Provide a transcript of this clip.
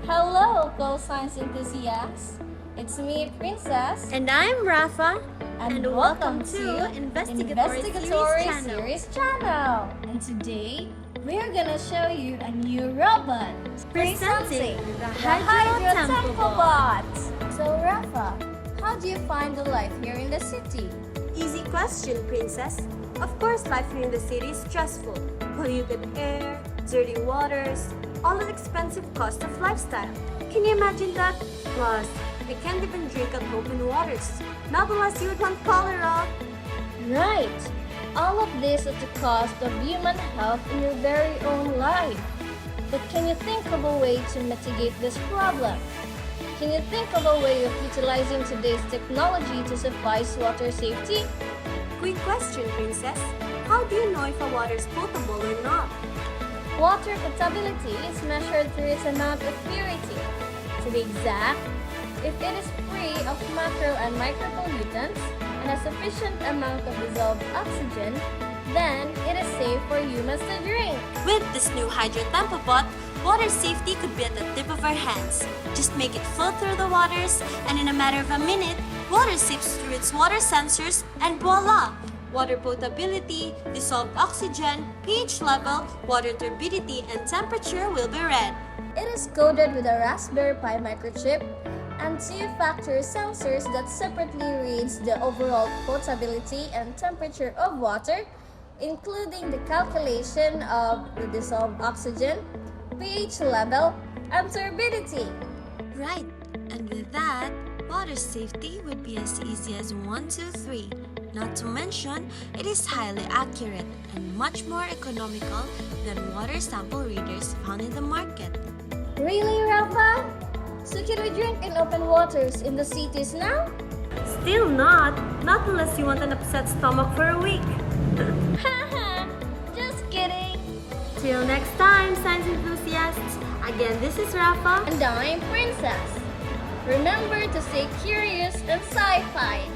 Hello, co-science enthusiasts! It's me, Princess, And I'm Rafa. and welcome to Investigatory Series channel. And today, we're gonna show you a new robot Presenting the HYDROTEMPOBot. So, Rafa, how do you find the life here in the city? Easy question, Princess. Of course, life here in the city is stressful. Polluted air, dirty waters, all the expensive cost of lifestyle. Can you imagine that? Plus, we can't even drink at open waters. Not unless you would want cholera. Right! All of this at the cost of human health in your very own life. But can you think of a way to mitigate this problem? Can you think of a way of utilizing today's technology to suffice water safety? Quick question, Princess. How do you know if a water is potable or not? Water potability is measured through its amount of purity. To be exact, if it is free of macro and micropollutants and a sufficient amount of dissolved oxygen, then it is safe for humans to drink. With this new HYDROTEMPOBot, water safety could be at the tip of our hands. Just make it flow through the waters, and in a matter of a minute, water seeps through its water sensors, and voila! Water potability, dissolved oxygen, pH level, water turbidity, and temperature will be read. It is coded with a Raspberry Pi microchip and two-factor sensors that separately reads the overall potability and temperature of water, including the calculation of the dissolved oxygen, pH level, and turbidity. Right, and with that, water safety would be as easy as 1, 2, 3. Not to mention, it is highly accurate and much more economical than water sample readers found in the market. Really, Rafa? So can we drink in open waters in the cities now? Still not unless you want an upset stomach for a week. Haha, just kidding. Till next time, science enthusiasts. Again, this is Rafa. And I'm Princess. Remember to stay curious and sci-fi.